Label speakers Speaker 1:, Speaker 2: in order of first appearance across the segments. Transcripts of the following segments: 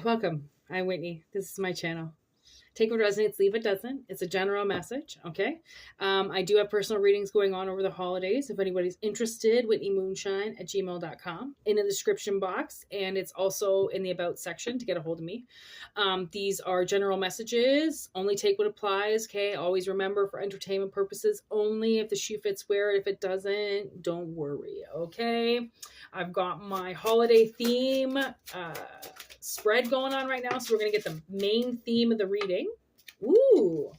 Speaker 1: Welcome. I'm Whitney. This is my channel. Take what resonates, leave what doesn't. It's a general message, okay? I do have personal readings going on over the holidays. If anybody's interested, whitneymoonshine@gmail.com in the description box, and it's also in the about section to get a hold of me. These are general messages. Only take what applies, okay? Always remember, for entertainment purposes only. If the shoe fits, wear it. If it doesn't, don't worry, okay? I've got my holiday theme spread going on right now, so we're going to get the main theme of the reading. Ooh.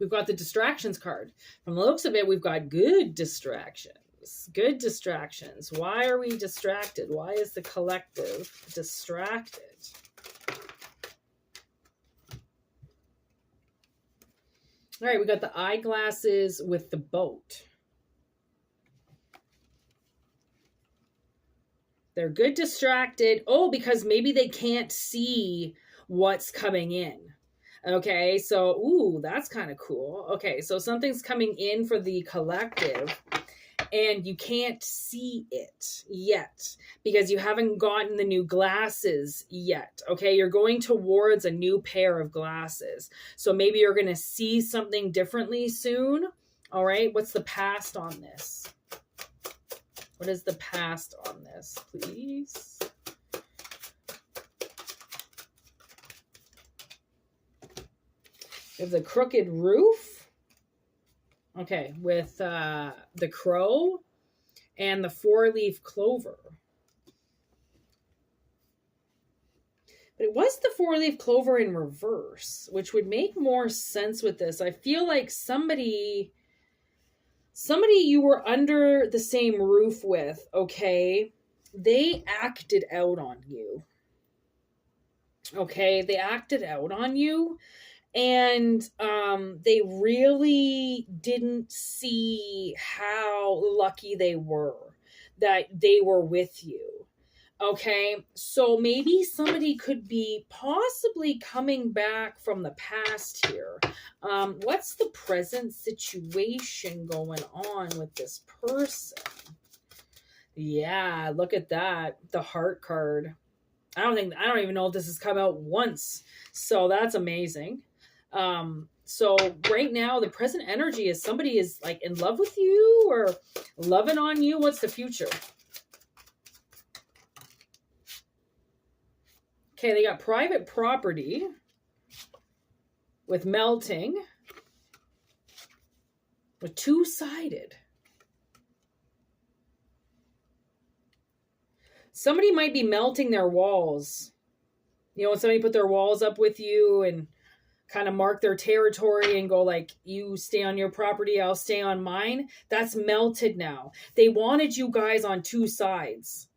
Speaker 1: We've got the distractions card. From the looks of it, we've got good distractions. Good distractions. Why are we distracted? Why is the collective distracted? All right, we got the eyeglasses with the boat. They're good distracted. Oh, because maybe they can't see what's coming in. Okay, so, ooh, that's kind of cool. Okay, so something's coming in for the collective and you can't see it yet because you haven't gotten the new glasses yet. Okay, you're going towards a new pair of glasses. So maybe you're going to see something differently soon. All right, what's the past on this? What is the past on this, please? We have the crooked roof. Okay, with the crow and the four-leaf clover. But it was the four-leaf clover in reverse, which would make more sense with this. I feel like somebody you were under the same roof with, okay, they acted out on you. Okay, they acted out on you, and they really didn't see how lucky they were that they were with you. Okay, so maybe somebody could be possibly coming back from the past here. What's the present situation going on with this person? Yeah, look at that. The heart card. I don't even know if this has come out once. So that's amazing. So right now, the present energy is somebody is like in love with you or loving on you. What's the future? Okay, they got private property with melting, with two-sided. Somebody might be melting their walls. You know, when somebody put their walls up with you and kind of mark their territory and go like, you stay on your property, I'll stay on mine. That's melted now. They wanted you guys on two sides.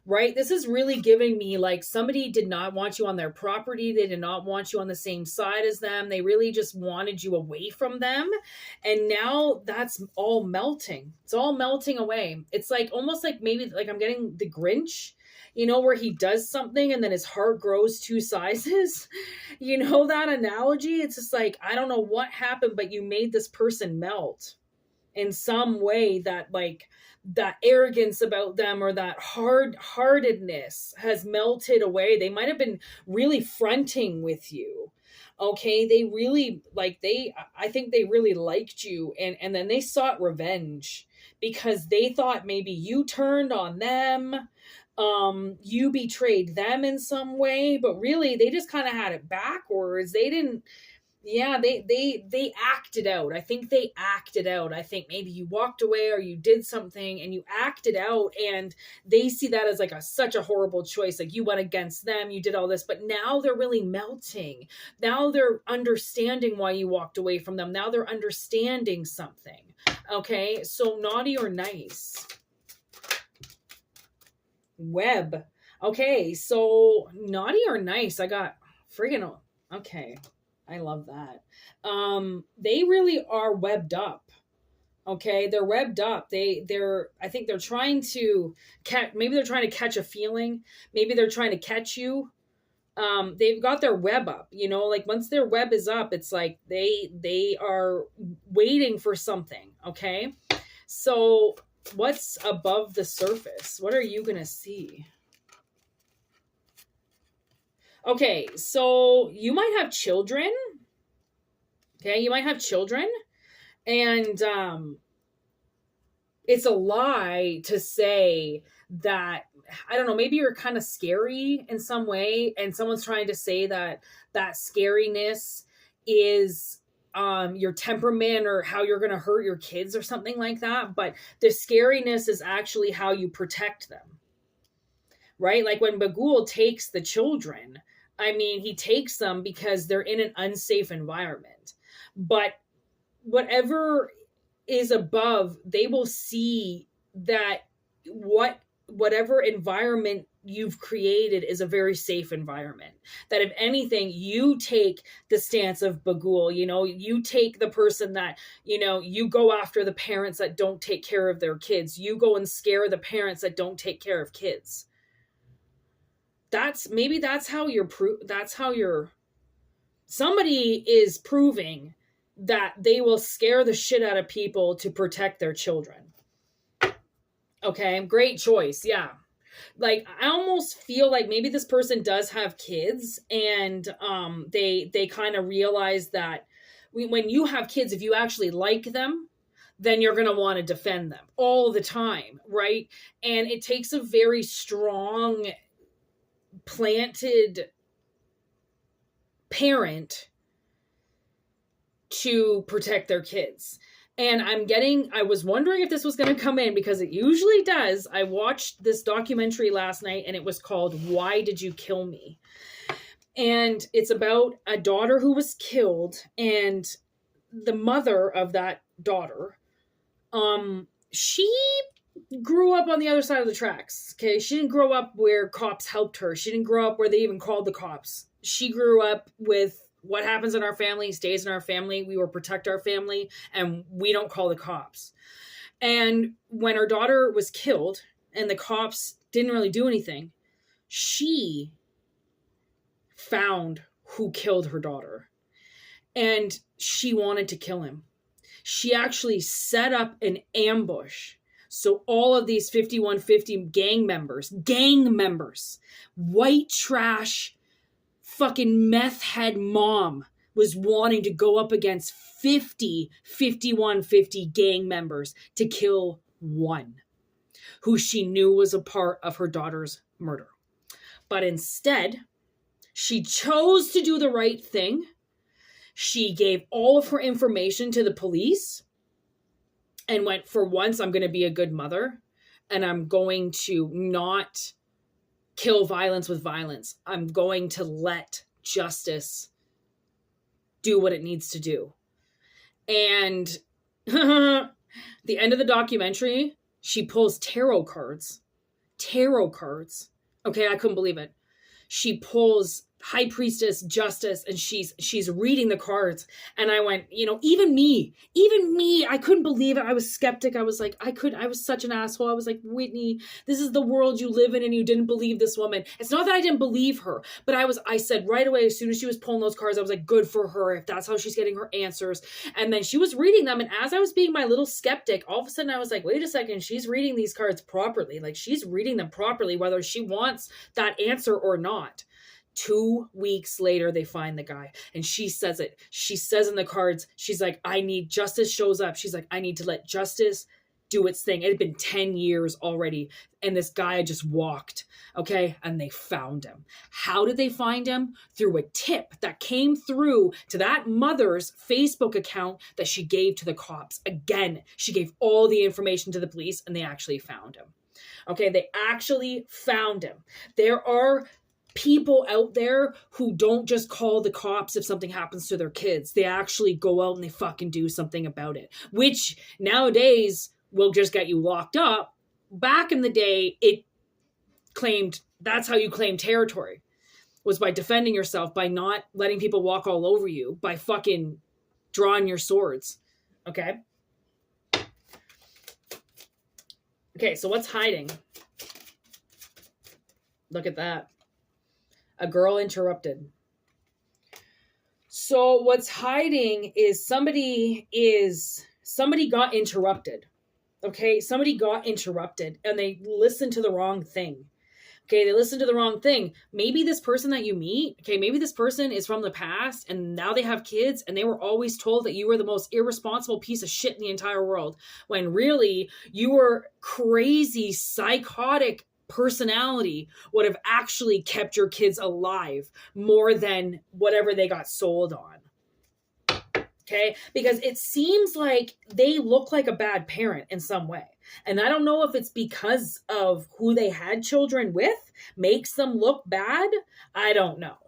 Speaker 1: Right? This is really giving me like somebody did not want you on their property. They did not want you on the same side as them. They really just wanted you away from them. And now that's all melting. It's all melting away. It's like almost like maybe like I'm getting the Grinch, you know, where he does something and then his heart grows two sizes. You know that analogy? It's just like, I don't know what happened, but you made this person melt in some way that like that arrogance about them or that hard-heartedness has melted away. They might have been really fronting with you. Okay. They really I think they really liked you. And then they sought revenge because they thought maybe you turned on them. You betrayed them in some way, but really they just kind of had it backwards. They didn't. Yeah, they acted out. I think they acted out. I think maybe you walked away or you did something and you acted out and they see that as like such a horrible choice. Like you went against them, you did all this, but now they're really melting. Now they're understanding why you walked away from them. Now they're understanding something. Okay, so naughty or nice? Web. Okay, so naughty or nice? I got friggin' okay. I love that. They really are webbed up. Okay. They're webbed up. I think they're trying to maybe they're trying to catch a feeling. Maybe they're trying to catch you. They've got their web up, you know, like once their web is up, it's like they are waiting for something. Okay. So what's above the surface? What are you going to see? Okay, so you might have children. Okay, you might have children. And it's a lie to say that, I don't know, maybe you're kind of scary in some way, and someone's trying to say that that scariness is your temperament or how you're going to hurt your kids or something like that. But the scariness is actually how you protect them, right? Like when Bagul takes the children, I mean, he takes them because they're in an unsafe environment. But whatever is above, they will see that whatever environment you've created is a very safe environment. That if anything, you take the stance of Bagul, you take the person that, you go after the parents that don't take care of their kids. You go and scare the parents that don't take care of kids. That's how somebody is proving that they will scare the shit out of people to protect their children. Okay, great choice. Yeah. Like, I almost feel like maybe this person does have kids, and they kind of realize that when you have kids, if you actually like them, then you're going to want to defend them all the time, right? And it takes a very strong, planted parent to protect their kids. And I was wondering if this was going to come in, because it usually does. I watched this documentary last night, and it was called Why Did You Kill Me? And it's about a daughter who was killed, and the mother of that daughter, she grew up on the other side of the tracks. Okay. She didn't grow up where cops helped her. She didn't grow up where they even called the cops. She grew up with what happens in our family stays in our family. We will protect our family, and we don't call the cops. And when her daughter was killed and the cops didn't really do anything, she found who killed her daughter, and she wanted to kill him. She actually set up an ambush. So all of these 5150 gang members, white trash, fucking meth head mom was wanting to go up against 5150 gang members to kill one who she knew was a part of her daughter's murder. But instead, she chose to do the right thing. She gave all of her information to the police and went, for once, I'm going to be a good mother, and I'm going to not kill violence with violence. I'm going to let justice do what it needs to do. And the end of the documentary, she pulls tarot cards. Okay, I couldn't believe it. She pulls High Priestess, Justice, and she's reading the cards. And I went, even me, I couldn't believe it. I was skeptic. I was like, I was such an asshole. I was like, Whitney, this is the world you live in, and you didn't believe this woman. It's not that I didn't believe her, but I said right away, as soon as she was pulling those cards, I was like, good for her, if that's how she's getting her answers. And then she was reading them. And as I was being my little skeptic, all of a sudden I was like, wait a second, she's reading these cards properly. Like, she's reading them properly, whether she wants that answer or not. 2 weeks later, they find the guy, and she says it. She says in the cards, she's like, I need justice. Shows up. She's like, I need to let justice do its thing. It had been 10 years already, and this guy had just walked. Okay. And they found him. How did they find him? Through a tip that came through to that mother's Facebook account that she gave to the cops. Again, she gave all the information to the police, and they actually found him. Okay. They actually found him. There are people out there who don't just call the cops if something happens to their kids. They actually go out and they fucking do something about it, which nowadays will just get you locked up. Back in the day, it claimed, that's how you claim territory, was by defending yourself, by not letting people walk all over you, by fucking drawing your swords. Okay. Okay. So what's hiding? Look at that. A girl interrupted. So what's hiding is somebody got interrupted. Okay. Somebody got interrupted, and they listened to the wrong thing. Okay, they listen to the wrong thing. Maybe this person that you meet, okay, maybe this person is from the past and now they have kids and they were always told that you were the most irresponsible piece of shit in the entire world, when really you were crazy, psychotic personality would have actually kept your kids alive more than whatever they got sold on. Okay, because it seems like they look like a bad parent in some way. And I don't know if it's because of who they had children with makes them look bad. I don't know.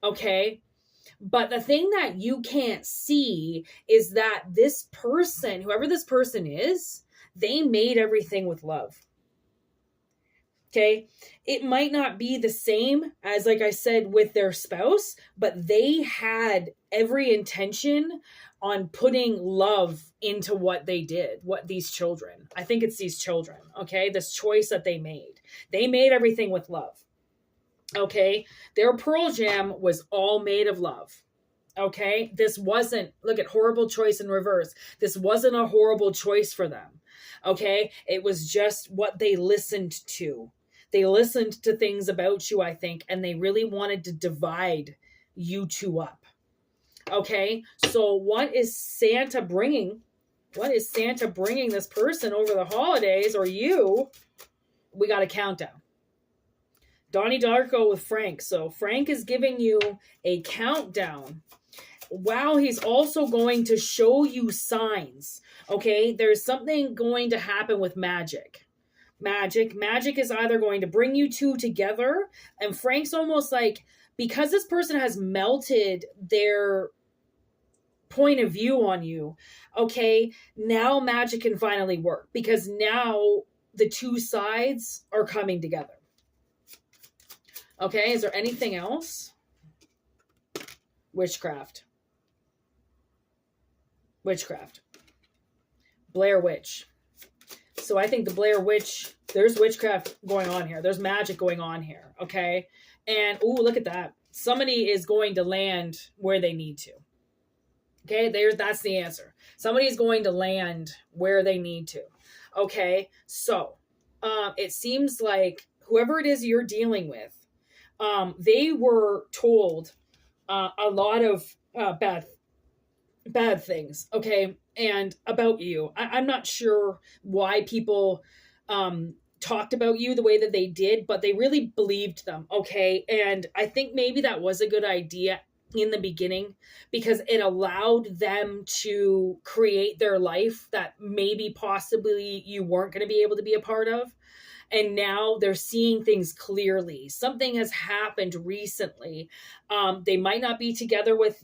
Speaker 1: Okay. But the thing that you can't see is that this person, whoever this person is, they made everything with love. Okay. It might not be the same as, like I said, with their spouse, but they had every intention on putting love into what they did, what these children, I think it's these children. Okay. This choice that they made everything with love. Okay. Their Pearl Jam was all made of love. Okay. This wasn't, look at horrible choice in reverse. This wasn't a horrible choice for them. Okay. It was just what they listened to. They listened to things about you, I think, and they really wanted to divide you two up. Okay, so what is Santa bringing? What is Santa bringing this person over the holidays, or you? We got a countdown. Donnie Darko with Frank. So Frank is giving you a countdown. Wow, he's also going to show you signs. Okay, there's something going to happen with magic. Magic is either going to bring you two together, and Frank's almost like, because this person has melted their point of view on you, okay, now magic can finally work, because now the two sides are coming together. Okay, is there anything else? Witchcraft. Blair Witch. So I think the Blair Witch, there's witchcraft going on here. There's magic going on here. Okay. And, ooh, look at that. Somebody is going to land where they need to. Okay. That's the answer. Somebody is going to land where they need to. Okay. So, it seems like whoever it is you're dealing with, they were told, a lot of, bad things. Okay. And about you. I'm not sure why people talked about you the way that they did, but they really believed them. Okay. And I think maybe that was a good idea in the beginning, because it allowed them to create their life that maybe possibly you weren't going to be able to be a part of. And now they're seeing things clearly. Something has happened recently. They might not be together with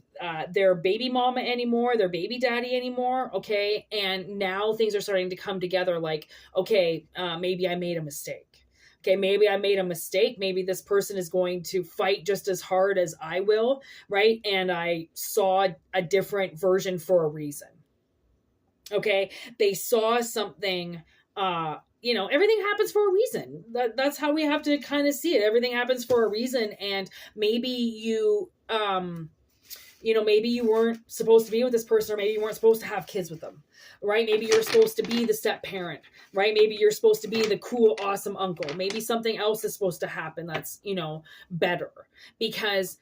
Speaker 1: their baby mama anymore, their baby daddy anymore. Okay. And now things are starting to come together like, okay, maybe I made a mistake. Okay, maybe I made a mistake. Maybe this person is going to fight just as hard as I will, right? And I saw a different version for a reason. Okay, they saw something, everything happens for a reason. That's how we have to kind of see it. Everything happens for a reason. And maybe you, maybe you weren't supposed to be with this person, or maybe you weren't supposed to have kids with them, right? Maybe you're supposed to be the step parent, right? Maybe you're supposed to be the cool, awesome uncle. Maybe something else is supposed to happen that's, better. Because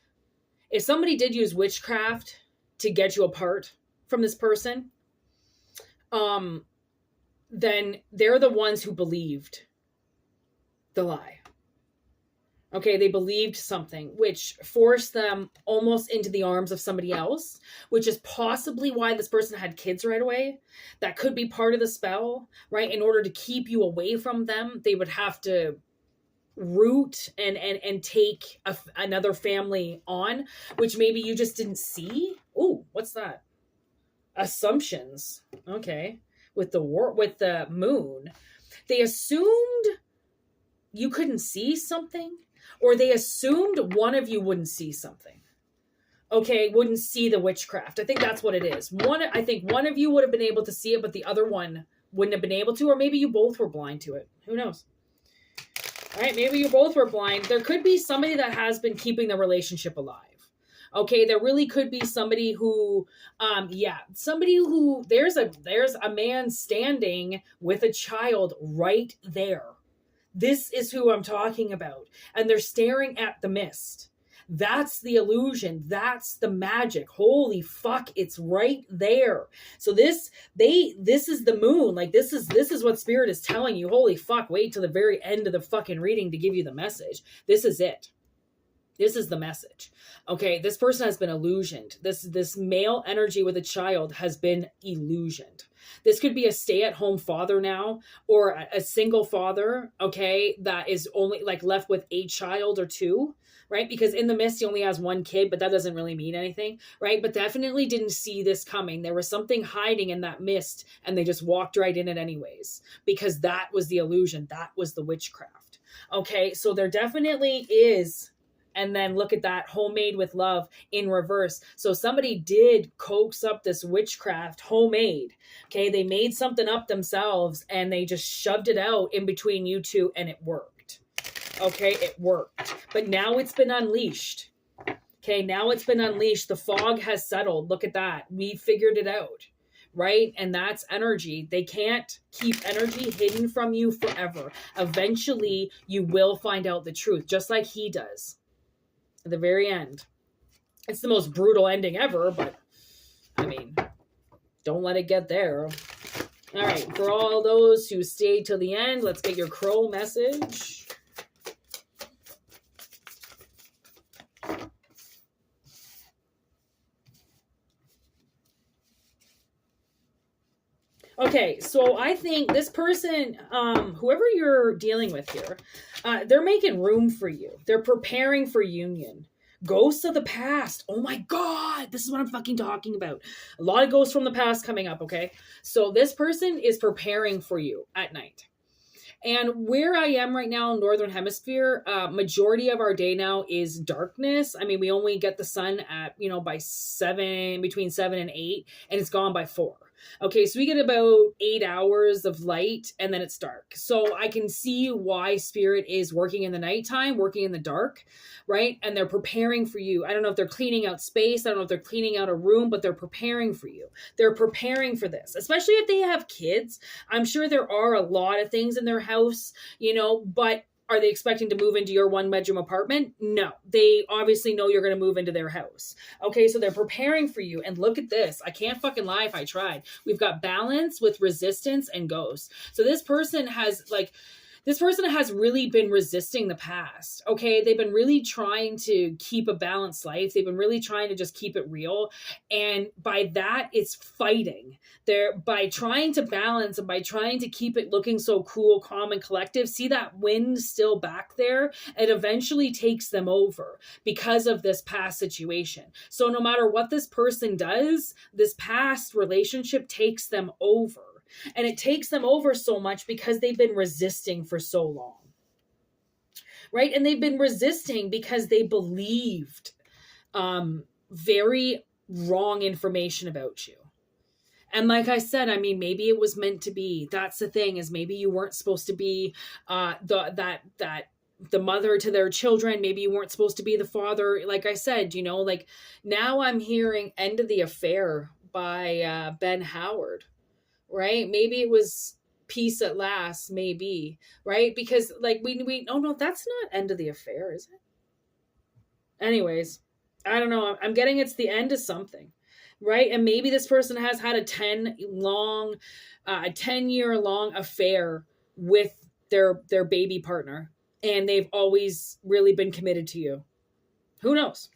Speaker 1: if somebody did use witchcraft to get you apart from this person, then they're the ones who believed the lie. Okay, they believed something, which forced them almost into the arms of somebody else, which is possibly why this person had kids right away. That could be part of the spell, right? In order to keep you away from them, they would have to root and take another family on, which maybe you just didn't see. Ooh, what's that? Assumptions. Okay. With the moon, they assumed you couldn't see something, or they assumed one of you wouldn't see something. Okay, wouldn't see the witchcraft. I think that's what it is. I think one of you would have been able to see it, but the other one wouldn't have been able to, or maybe you both were blind to it. Who knows? All right, maybe you both were blind. There could be somebody that has been keeping the relationship alive. Okay, there really could be somebody who, there's a man standing with a child right there. This is who I'm talking about. And they're staring at the mist. That's the illusion. That's the magic. Holy fuck, it's right there. So this is the moon. Like this is what spirit is telling you. Holy fuck, wait till the very end of the fucking reading to give you the message. This is it. This is the message. Okay, this person has been illusioned. This male energy with a child has been illusioned. This could be a stay-at-home father now, or a single father, okay, that is only like left with a child or two, right? Because in the mist, he only has one kid, but that doesn't really mean anything, right? But definitely didn't see this coming. There was something hiding in that mist, and they just walked right in it anyways, because that was the illusion. That was the witchcraft. Okay, so there definitely is. And then look at that, homemade with love in reverse. So somebody did coax up this witchcraft, homemade. Okay, they made something up themselves and they just shoved it out in between you two and it worked. Okay, it worked. But now it's been unleashed. Okay, now it's been unleashed. The fog has settled. Look at that. We figured it out. Right? And that's energy. They can't keep energy hidden from you forever. Eventually, you will find out the truth, just like he does. At the very end. It's the most brutal ending ever, but I mean, don't let it get there. All right, for all those who stayed till the end, let's get your crow message. Okay, so I think this person, whoever you're dealing with here, they're making room for you. They're preparing for union. Ghosts of the past. Oh my God, this is what I'm fucking talking about. A lot of ghosts from the past coming up, okay? So this person is preparing for you at night. And where I am right now in Northern Hemisphere, majority of our day now is darkness. I mean, we only get the sun at, by 7, between 7 and 8, and it's gone by 4. Okay, so we get about 8 hours of light and then it's dark. So I can see why spirit is working in the nighttime, working in the dark, right? And they're preparing for you. I don't know if they're cleaning out space. I don't know if they're cleaning out a room, but they're preparing for you. They're preparing for this, especially if they have kids. I'm sure there are a lot of things in their house, but are they expecting to move into your 1-bedroom apartment? No, they obviously know you're going to move into their house. Okay, so they're preparing for you. And look at this. I can't fucking lie if I tried. We've got balance with resistance and ghosts. So this person has really been resisting the past. Okay, they've been really trying to keep a balanced life. They've been really trying to just keep it real. And by that, it's fighting. By trying to balance and by trying to keep it looking so cool, calm, and collective, see that wind still back there? It eventually takes them over because of this past situation. So no matter what this person does, this past relationship takes them over. And it takes them over so much because they've been resisting for so long. Right? And they've been resisting because they believed very wrong information about you. And like I said, I mean, maybe it was meant to be. That's the thing, is maybe you weren't supposed to be the mother to their children. Maybe you weren't supposed to be the father. Like I said, now I'm hearing End of the Affair by Ben Howard. Right? Maybe it was Peace at Last, maybe, right? Because no, that's not End of the Affair, is it? Anyways, I don't know. I'm getting it's the end of something, right? And maybe this person has had a 10-year long affair with their baby partner, and they've always really been committed to you. Who knows?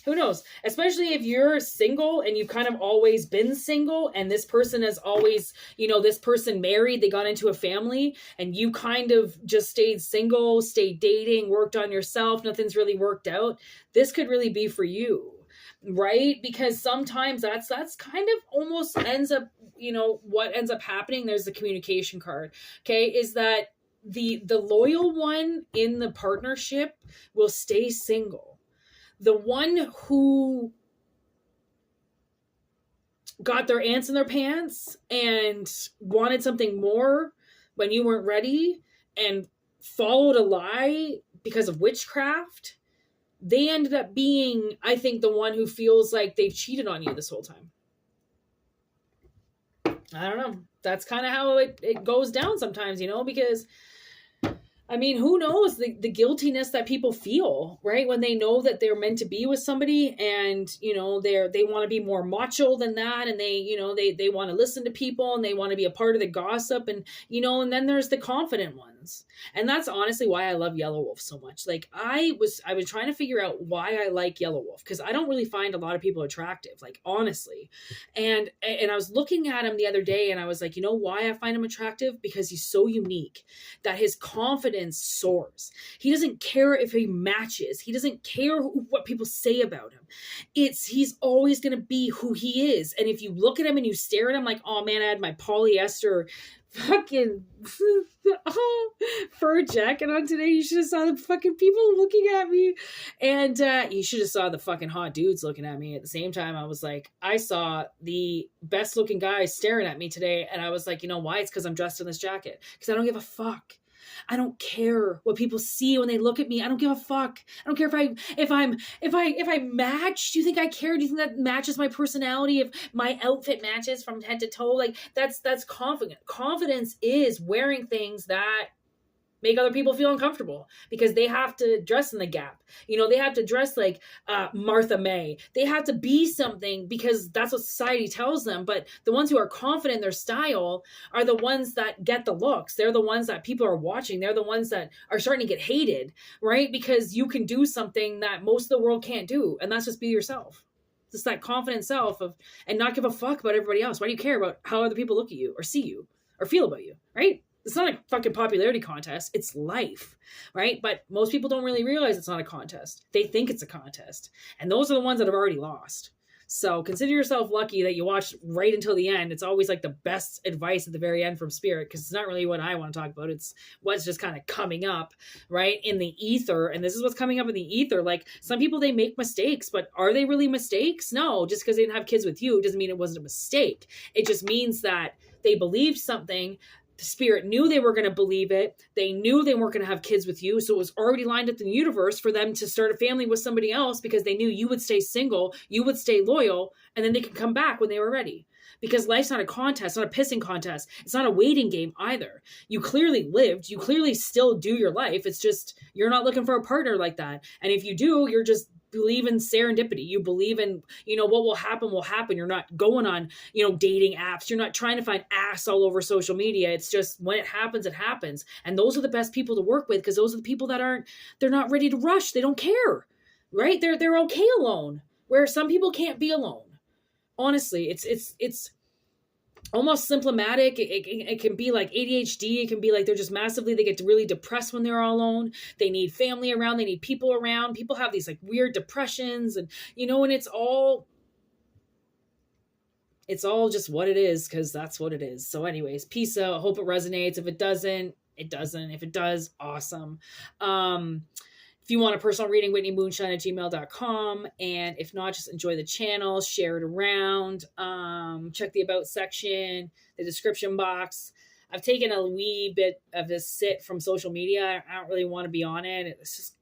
Speaker 1: Who knows? Especially if you're single and you've kind of always been single, and this person has always, this person married, they got into a family, and you kind of just stayed single, stayed dating, worked on yourself, nothing's really worked out. This could really be for you, right? Because sometimes that's kind of almost ends up, what ends up happening. There's the communication card. Okay. Is that the loyal one in the partnership will stay single. The one who got their ants in their pants and wanted something more when you weren't ready and followed a lie because of witchcraft, they ended up being, I think, the one who feels like they've cheated on you this whole time. I don't know. That's kind of how it goes down sometimes, because I mean, who knows the guiltiness that people feel, right? When they know that they're meant to be with somebody and, you know, they want to be more macho than that. And they, you know, they want to listen to people and they want to be a part of the gossip and, you know, and then there's the confident ones. And that's honestly why I love Yellow Wolf so much. Like I was trying to figure out why I like Yellow Wolf, because I don't really find a lot of people attractive, like honestly. And I was looking at him the other day and I was like, you know why I find him attractive? Because he's so unique that his confidence soars. He doesn't care if he matches. He doesn't care what people say about him. He's always going to be who he is. And if you look at him and you stare at him like, oh man, I had my polyester fucking fur jacket on today. You should have saw the fucking people looking at me. And you should have saw the fucking hot dudes looking at me. At the same time, I was like, I saw the best looking guy staring at me today. And I was like, you know why? It's because I'm dressed in this jacket. Because I don't give a fuck. I don't care what people see when they look at me. I don't give a fuck. I don't care if I match. Do you think I care? Do you think that matches my personality? If my outfit matches from head to toe, like that's confident. Confidence is wearing things that make other people feel uncomfortable because they have to dress in the Gap. You know, they have to dress like Martha May. They have to be something because that's what society tells them. But the ones who are confident in their style are the ones that get the looks. They're the ones that people are watching. They're the ones that are starting to get hated, right? Because you can do something that most of the world can't do. And that's just be yourself. Just that confident self of, and not give a fuck about everybody else. Why do you care about how other people look at you or see you or feel about you, right? It's not a fucking popularity contest. It's life, right? But most people don't really realize it's not a contest. They think it's a contest. And those are the ones that have already lost. So consider yourself lucky that you watched right until the end. It's always like the best advice at the very end from Spirit, because it's not really what I want to talk about. It's what's just kind of coming up, right, in the ether. And this is what's coming up in the ether. Like some people, they make mistakes, but are they really mistakes? No, just because they didn't have kids with you doesn't mean it wasn't a mistake. It just means that they believed something. The Spirit knew they were going to believe it. They knew they weren't going to have kids with you. So it was already lined up in the universe for them to start a family with somebody else because they knew you would stay single, you would stay loyal, and then they could come back when they were ready. Because life's not a contest, not a pissing contest. It's not a waiting game either. You clearly lived. You clearly still do your life. It's just you're not looking for a partner like that. And if you do, you're just believe in serendipity. You believe in, you know, what will happen will happen. You're not going on, you know, dating apps. You're not trying to find ass all over social media. It's just when it happens, it happens. And those are the best people to work with because those are the people that they're not ready to rush. They don't care, right? They're okay alone, where some people can't be alone. Honestly, it's almost symptomatic. It can be like ADHD. It can be like they're just massively, they get really depressed when they're all alone. They need family around. They need people around. People have these like weird depressions and, you know, and it's all just what it is because that's what it is. So anyways, peace out. Hope it resonates. If it doesn't, it doesn't. If it does, awesome. If you want a personal reading, whitneymoonshine@gmail.com. And if not, just enjoy the channel, share it around, check the about section, the description box. I've taken a wee bit of a sit from social media. I don't really want to be on it. It's just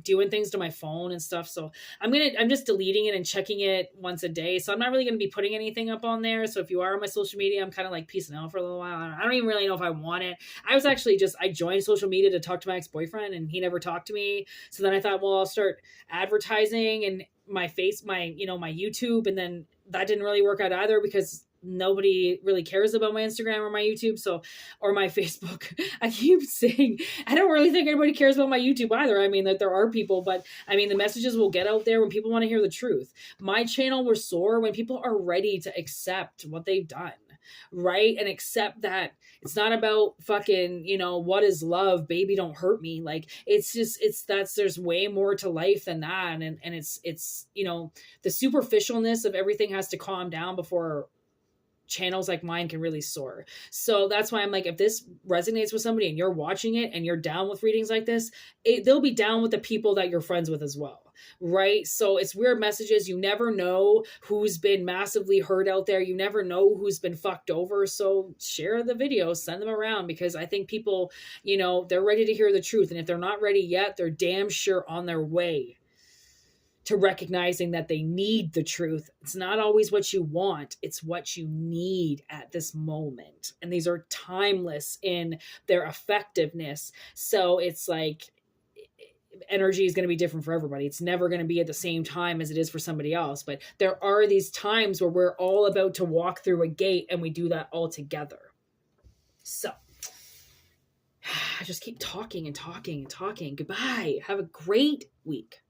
Speaker 1: doing things to my phone and stuff. So I'm just deleting it and checking it once a day. So I'm not really going to be putting anything up on there. So if you are on my social media, I'm kind of like peacing out for a little while. I don't even really know if I want it. I was actually I joined social media to talk to my ex-boyfriend and he never talked to me. So then I thought, well, I'll start advertising and my YouTube. And then that didn't really work out either because nobody really cares about my Instagram or my YouTube, or my Facebook. I keep saying, I don't really think anybody cares about my YouTube either. I mean, that there are people, but I mean, the messages will get out there when people want to hear the truth. My channel will soar when people are ready to accept what they've done, right? And accept that it's not about fucking, you know, what is love, baby, don't hurt me. Like, there's way more to life than that. And it's, you know, the superficialness of everything has to calm down before channels like mine can really soar. So that's why I'm like, if this resonates with somebody and you're watching it and you're down with readings like this, they'll be down with the people that you're friends with as well, right? So it's weird messages. You never know who's been massively hurt out there. You never know who's been fucked over. So share the video, send them around, because I think people, you know, they're ready to hear the truth. And if they're not ready yet, they're damn sure on their way. to recognizing that they need the truth. It's not always what you want, it's what you need at this moment. And these are timeless in their effectiveness. So it's like energy is going to be different for everybody. It's never going to be at the same time as it is for somebody else. But there are these times where we're all about to walk through a gate, and we do that all together. So I just keep talking and talking and talking. Goodbye. Have a great week.